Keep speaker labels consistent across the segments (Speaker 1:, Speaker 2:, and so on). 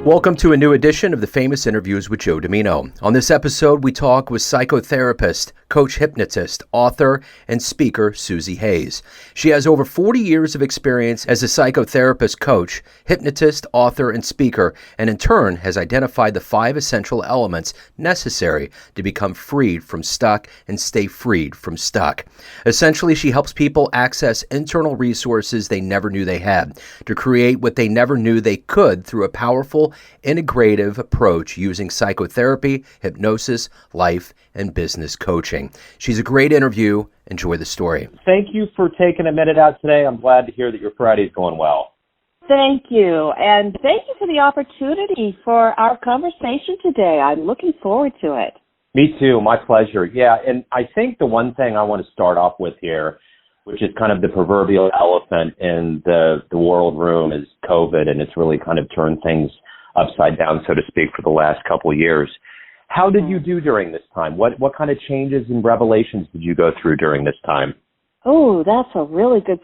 Speaker 1: Welcome to a new edition of the Famous Interviews with Joe Dimino. On this episode, we talk with psychotherapist, coach hypnotist, author, and speaker Susie Hayes. She has over 40 years of experience as a psychotherapist, coach, hypnotist, author, and speaker, and in turn has identified the 5 essential elements necessary to become freed from stuck and stay freed from stuck. Essentially, she helps people access internal resources they never knew they had, to create what they never knew they could through a powerful, integrative approach using psychotherapy, hypnosis, life, and business coaching. She's a great interview. Enjoy the story.
Speaker 2: Thank you for taking a minute out today. I'm glad to hear that your Friday's going well.
Speaker 3: Thank you. And thank you for the opportunity for our conversation today. I'm looking forward to it.
Speaker 2: Me too. My pleasure. Yeah, and I think the one thing I want to start off with here, which is kind of the proverbial elephant in the world room, is COVID, and it's really kind of turned things upside down, so to speak, for the last couple of years. How did you do during this time? What kind of changes and revelations did you go through during this time?
Speaker 3: Oh, that's a really good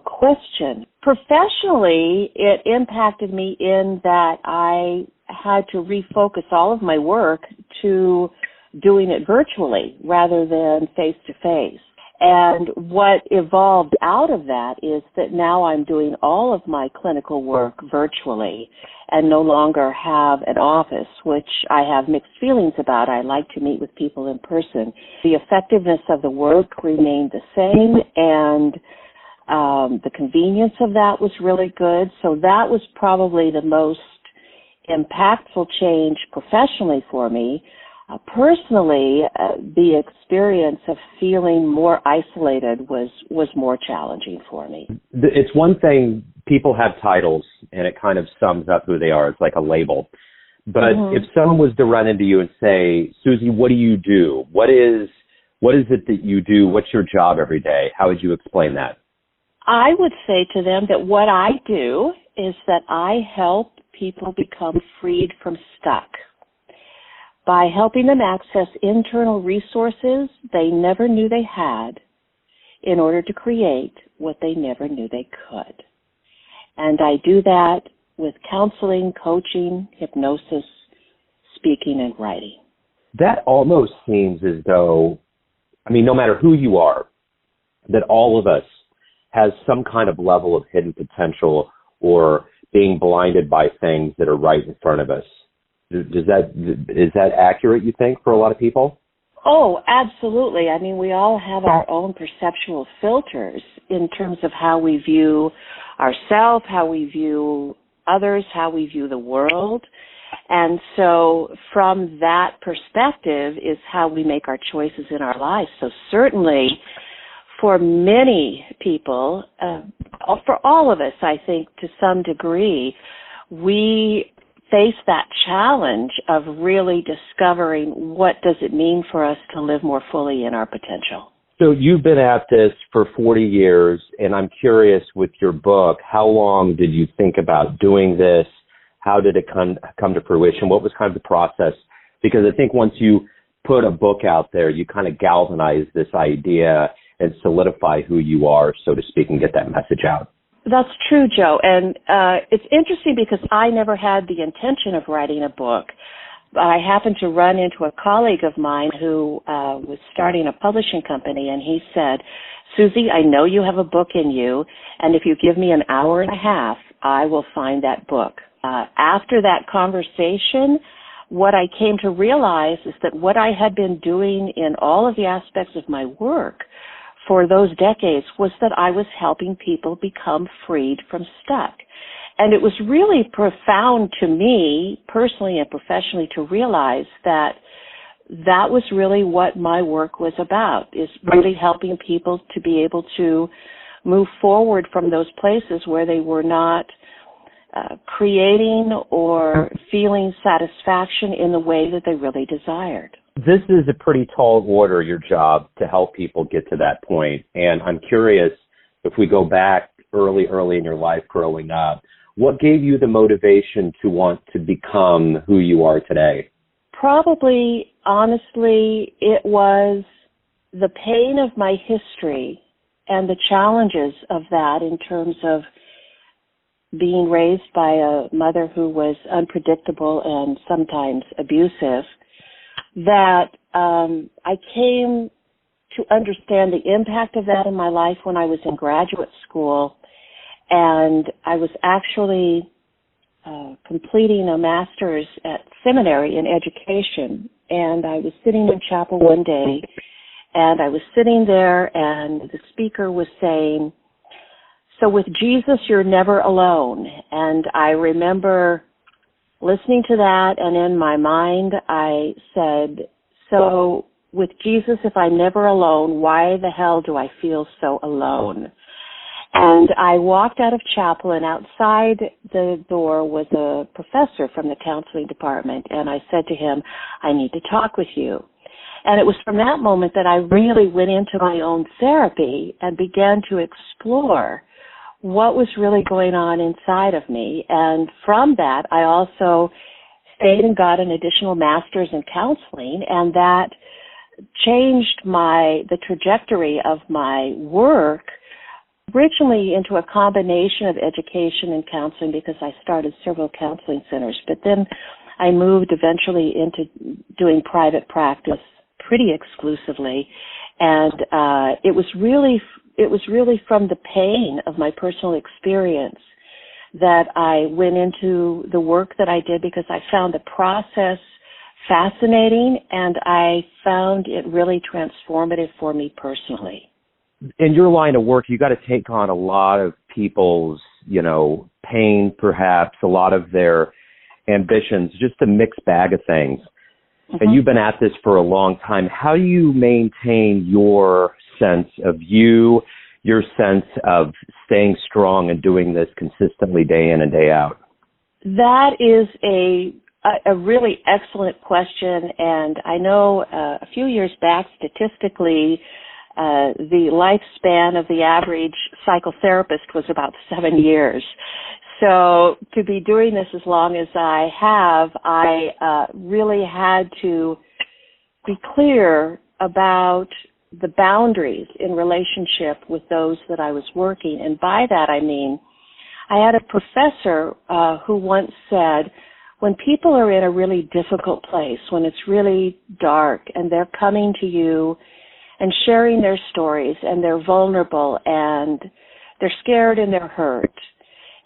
Speaker 3: question. Professionally, it impacted me in that I had to refocus all of my work to doing it virtually rather than face-to-face. And what evolved out of that is that now I'm doing all of my clinical work virtually and no longer have an office, which I have mixed feelings about. I like to meet with people in person. The effectiveness of the work remained the same, and the convenience of that was really good. So that was probably the most impactful change professionally for me. Personally, the experience of feeling more isolated was more challenging for me.
Speaker 2: It's one thing, people have titles, and it kind of sums up who they are. It's like a label. But if someone was to run into you and say, Susie, what do you do? What is it that you do? What's your job every day? How would you explain that?
Speaker 3: I would say to them that what I do is that I help people become freed from stuck by helping them access internal resources they never knew they had in order to create what they never knew they could. And I do that with counseling, coaching, hypnosis, speaking, and writing.
Speaker 2: That almost seems as though, no matter who you are, that all of us has some kind of level of hidden potential or being blinded by things that are right in front of us. Is that accurate, you think, for a lot of people?
Speaker 3: Oh, absolutely. We all have our own perceptual filters in terms of how we view ourselves, how we view others, how we view the world. And so from that perspective is how we make our choices in our lives. So certainly for many people, for all of us, I think to some degree, we face that challenge of really discovering what does it mean for us to live more fully in our potential.
Speaker 2: So you've been at this for 40 years, and I'm curious with your book, how long did you think about doing this? How did it come to fruition? What was kind of the process? Because I think once you put a book out there, you kind of galvanize this idea and solidify who you are, so to speak, and get that message out.
Speaker 3: That's true, Joe. And it's interesting because I never had the intention of writing a book. I happened to run into a colleague of mine who was starting a publishing company, and he said, Susie, I know you have a book in you, and if you give me an hour and a half, I will find that book. After that conversation, what I came to realize is that what I had been doing in all of the aspects of my work for those decades was that I was helping people become freed from stuck. And it was really profound to me, personally and professionally, to realize that that was really what my work was about, is really helping people to be able to move forward from those places where they were not creating or feeling satisfaction in the way that they really desired.
Speaker 2: This is a pretty tall order, your job, to help people get to that point. And I'm curious, if we go back early in your life growing up, what gave you the motivation to want to become who you are today?
Speaker 3: Probably, honestly, it was the pain of my history and the challenges of that in terms of being raised by a mother who was unpredictable and sometimes abusive, that I came to understand the impact of that in my life when I was in graduate school. And I was actually completing a master's at seminary in education. And I was sitting in chapel one day, and I was sitting there, and the speaker was saying, "So with Jesus, you're never alone." And I remember listening to that, and in my mind, I said, "So with Jesus, if I'm never alone, why the hell do I feel so alone?" And I walked out of chapel, and outside the door was a professor from the counseling department, and I said to him, "I need to talk with you." And it was from that moment that I really went into my own therapy and began to explore what was really going on inside of me. And from that, I also stayed and got an additional master's in counseling, and that changed the trajectory of my work, originally into a combination of education and counseling, because I started several counseling centers. But then I moved eventually into doing private practice pretty exclusively. And it was really from the pain of my personal experience that I went into the work that I did, because I found the process fascinating, and I found it really transformative for me personally.
Speaker 2: In your line of work, you got to take on a lot of people's, pain, perhaps, a lot of their ambitions, just a mixed bag of things. Mm-hmm. And you've been at this for a long time. How do you maintain your sense of you, your sense of staying strong and doing this consistently day in and day out?
Speaker 3: That is a really excellent question. And I know a few years back, statistically, the lifespan of the average psychotherapist was about 7 years. So to be doing this as long as I have, I really had to be clear about the boundaries in relationship with those that I was working. And by that I mean, I had a professor who once said, when people are in a really difficult place, when it's really dark and they're coming to you and sharing their stories, and they're vulnerable, and they're scared and they're hurt,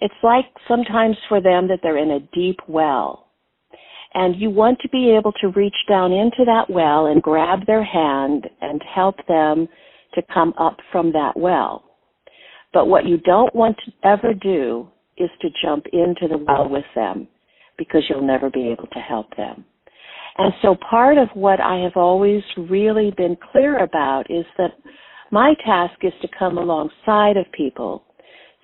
Speaker 3: it's like sometimes for them that they're in a deep well. And you want to be able to reach down into that well and grab their hand and help them to come up from that well. But what you don't want to ever do is to jump into the well with them, because you'll never be able to help them. And so part of what I have always really been clear about is that my task is to come alongside of people,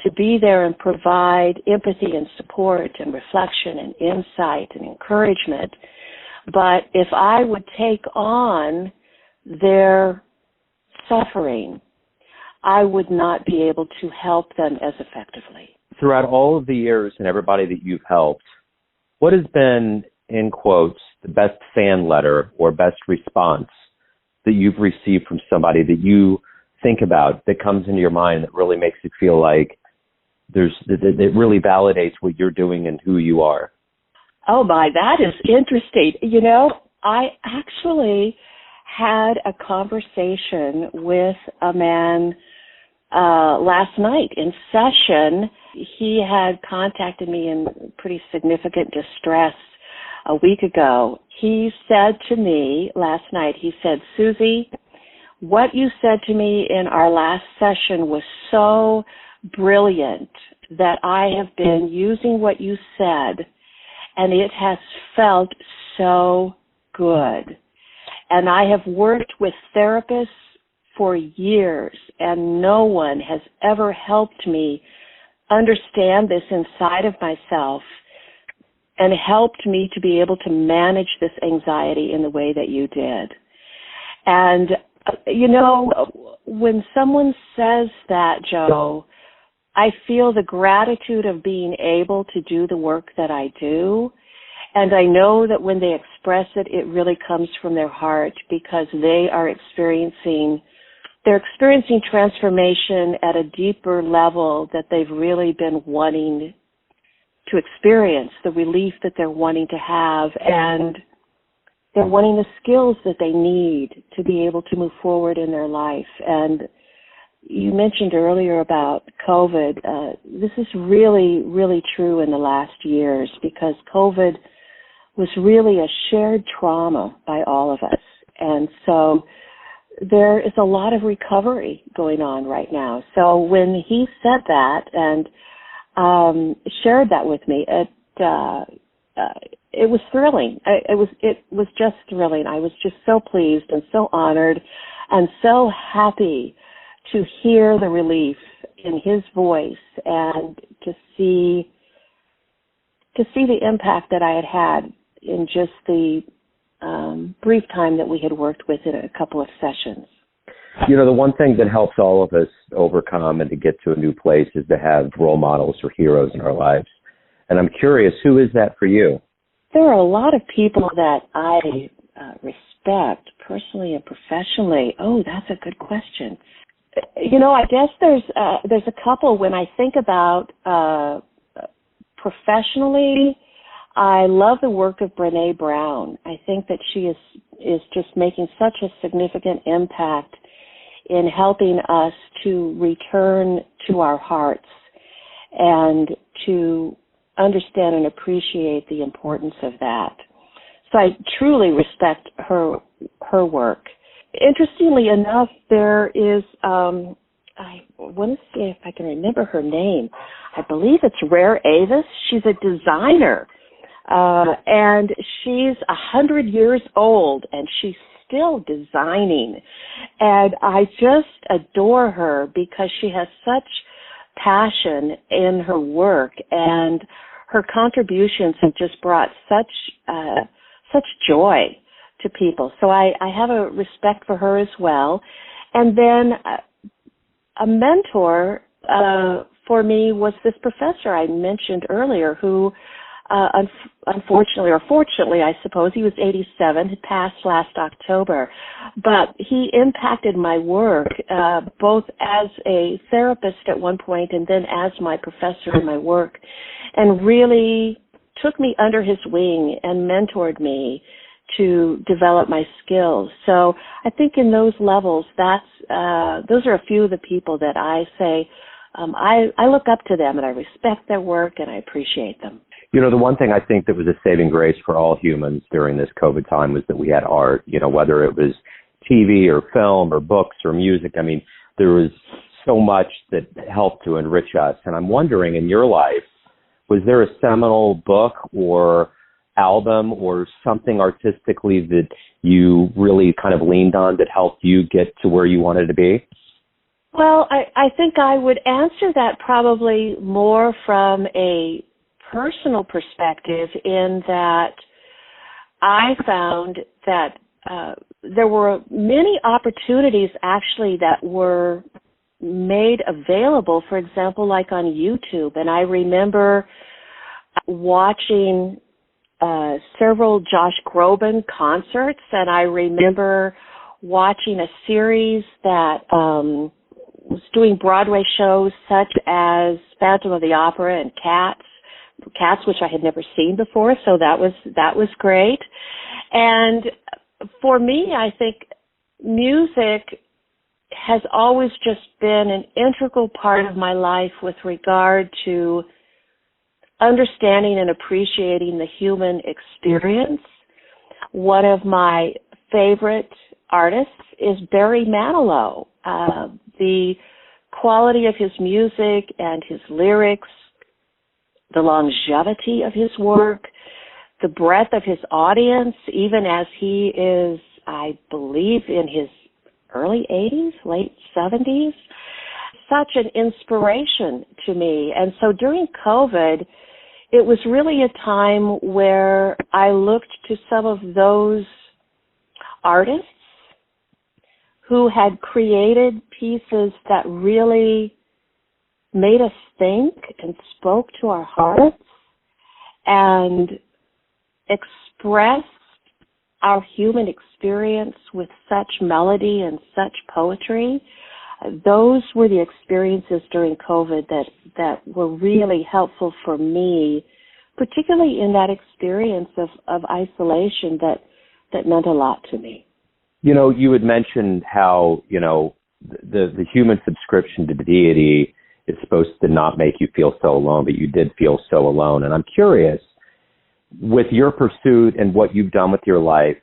Speaker 3: to be there and provide empathy and support and reflection and insight and encouragement. But if I would take on their suffering, I would not be able to help them as effectively.
Speaker 2: Throughout all of the years and everybody that you've helped, what has been, in quotes, the best fan letter or best response that you've received from somebody that you think about, that comes into your mind, that really makes it feel like it really validates what you're doing and who you are?
Speaker 3: Oh my, that is interesting. I actually had a conversation with a man last night in session. He had contacted me in pretty significant distress a week ago. He said to me last night, he said, "Susie, what you said to me in our last session was so brilliant that I have been using what you said, and it has felt so good. And I have worked with therapists for years, and no one has ever helped me understand this inside of myself and helped me to be able to manage this anxiety in the way that you did." And, when someone says that, Joe, I feel the gratitude of being able to do the work that I do. And I know that when they express it, it really comes from their heart, because they are experiencing transformation at a deeper level that they've really been wanting to experience, the relief that they're wanting to have, and they're wanting the skills that they need to be able to move forward in their life. And you mentioned earlier about COVID. This is really, really true in the last years, because COVID was really a shared trauma by all of us. And so there is a lot of recovery going on right now. So when he said that and shared that with me, it was thrilling. It was just thrilling. I was just so pleased and so honored and so happy to hear the relief in his voice and to see the impact that I had in just the brief time that we had worked with in a couple of sessions.
Speaker 2: You know, the one thing that helps all of us overcome and to get to a new place is to have role models or heroes in our lives. And I'm curious, who is that for you?
Speaker 3: There are a lot of people that I respect personally and professionally. Oh, that's a good question. You know, I guess there's a couple. When I think about professionally, I love the work of Brené Brown. I think that she is just making such a significant impact in helping us to return to our hearts and to understand and appreciate the importance of that. So I truly respect her work. Interestingly enough, there is, I want to see if I can remember her name. I believe it's Rare Avis. She's a designer, and she's 100 years old, and she's still designing. And I just adore her because she has such passion in her work, and her contributions have just brought such joy to people. So I have a respect for her as well. And then a mentor for me was this professor I mentioned earlier who unfortunately, or fortunately, I suppose, he was 87, had passed last October. But he impacted my work, both as a therapist at one point and then as my professor in my work, and really took me under his wing and mentored me to develop my skills. So I think in those levels, those are a few of the people that I say I look up to them and I respect their work and I appreciate them.
Speaker 2: You know, the one thing I think that was a saving grace for all humans during this COVID time was that we had art, you know, whether it was TV or film or books or music. I mean, there was so much that helped to enrich us. And I'm wondering, in your life, was there a seminal book or album or something artistically that you really kind of leaned on that helped you get to where you wanted to be?
Speaker 3: Well, I think I would answer that probably more from a personal perspective, in that I found that there were many opportunities actually that were made available, for example, like on YouTube. And I remember watching several Josh Groban concerts, and I remember watching a series that was doing Broadway shows such as Phantom of the Opera and Cats, which I had never seen before, so that was great. And for me, I think music has always just been an integral part of my life with regard to understanding and appreciating the human experience. One of my favorite artists is Barry Manilow. The quality of his music and his lyrics, the longevity of his work, the breadth of his audience, even as he is, I believe, in his early 80s, late 70s, such an inspiration to me. And so during COVID, it was really a time where I looked to some of those artists who had created pieces that really made us think and spoke to our hearts and expressed our human experience with such melody and such poetry. Those were the experiences during COVID that were really helpful for me particularly in that experience of isolation that meant a lot to me.
Speaker 2: You had mentioned how, the human subscription to deity is supposed to not make you feel so alone, but you did feel so alone. And I'm curious, with your pursuit and what you've done with your life,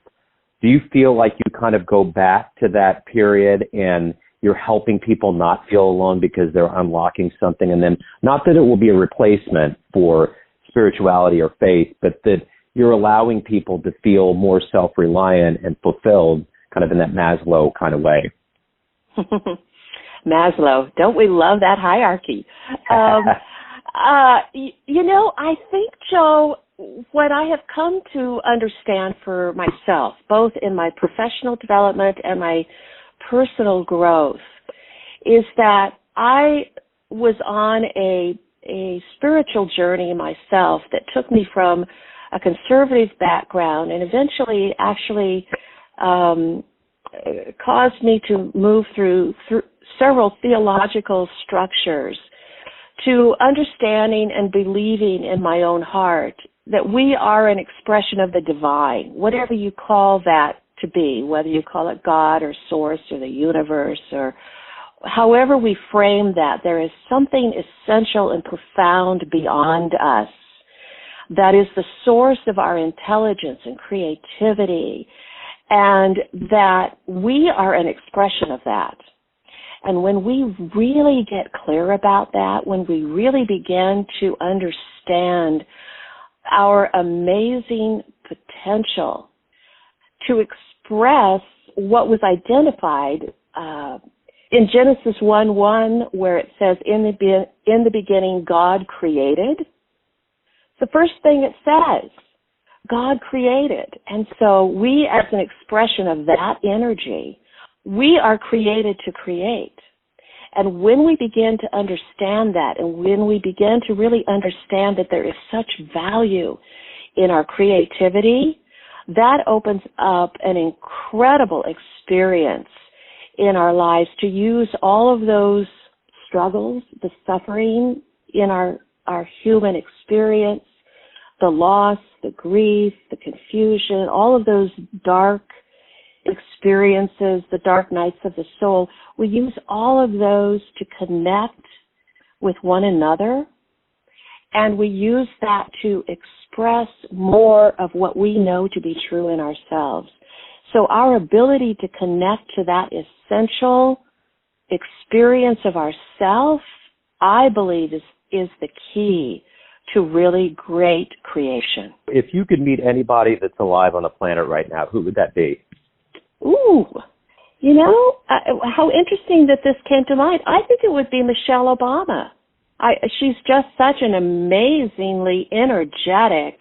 Speaker 2: do you feel like you kind of go back to that period and you're helping people not feel alone because they're unlocking something? And then, not that it will be a replacement for spirituality or faith, but that you're allowing people to feel more self-reliant and fulfilled, kind of in that Maslow kind of way.
Speaker 3: Maslow, don't we love that hierarchy? I think, Joe, what I have come to understand for myself, both in my professional development and my personal growth, is that I was on a spiritual journey myself that took me from a conservative background and eventually actually caused me to move through several theological structures to understanding and believing in my own heart that we are an expression of the divine, whatever you call that to be, whether you call it God or source or the universe or however we frame that. There is something essential and profound beyond us that is the source of our intelligence and creativity, and that we are an expression of that. And when we really get clear about that, when we really begin to understand our amazing potential to express what was identified in Genesis 1:1, where it says, in the beginning, God created. The first thing it says, God created. And so we, as an expression of that energy, we are created to create. And when we begin to understand that, and when we begin to really understand that there is such value in our creativity, that opens up an incredible experience in our lives to use all of those struggles, the suffering in our human experience, the loss, the grief, the confusion, all of those dark experiences, the dark nights of the soul. We use all of those to connect with one another, and we use that to express more of what we know to be true in ourselves. So our ability to connect to that essential experience of ourself, I believe, is the key to really great creation.
Speaker 2: If you could meet anybody that's alive on the planet right now, who would that be?
Speaker 3: Ooh, how interesting that this came to mind. I think it would be Michelle Obama. She's just such an amazingly energetic,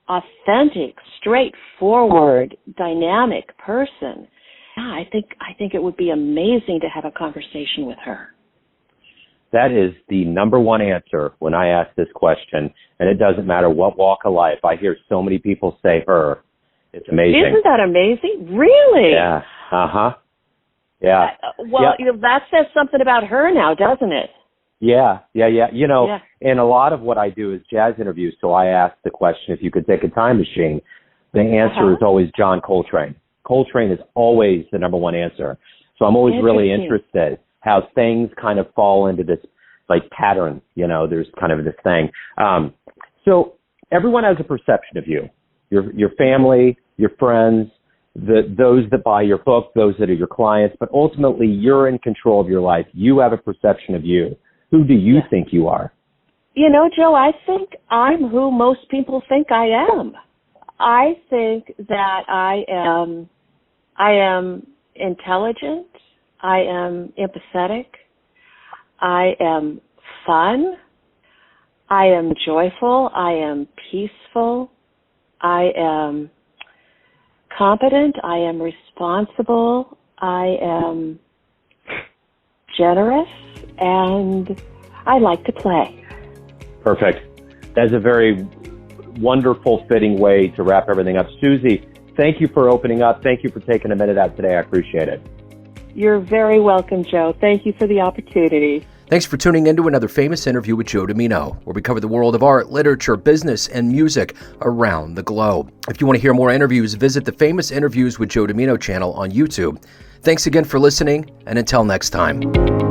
Speaker 3: authentic, straightforward, dynamic person. Yeah, I think it would be amazing to have a conversation with her.
Speaker 2: That is the number one answer when I ask this question, and it doesn't matter what walk of life. I hear so many people say her. It's amazing.
Speaker 3: Isn't that amazing? Really?
Speaker 2: Yeah. Uh-huh. Yeah.
Speaker 3: That says something about her now, doesn't it?
Speaker 2: Yeah. And a lot of what I do is jazz interviews, so I ask the question, if you could take a time machine, the answer is always John Coltrane. Coltrane is always the number one answer. So I'm always really interested how things kind of fall into this like pattern, there's kind of this thing. So everyone has a perception of you, your family, your friends, those that buy your book, those that are your clients, but ultimately you're in control of your life. You have a perception of you. Who do you think you are?
Speaker 3: Joe, I think I'm who most people think I am. I think that I am intelligent. I am empathetic. I am fun. I am joyful. I am peaceful. I am competent. I am responsible. I am generous. And I like to play.
Speaker 2: Perfect. That's a very wonderful, fitting way to wrap everything up. Susie, thank you for opening up. Thank you for taking a minute out today. I appreciate it.
Speaker 3: You're very welcome, Joe. Thank you for the opportunity.
Speaker 1: Thanks for tuning in to another famous interview with Joe Dimino, where we cover the world of art, literature, business, and music around the globe. If you want to hear more interviews, visit the Famous Interviews with Joe Dimino channel on YouTube. Thanks again for listening, and until next time.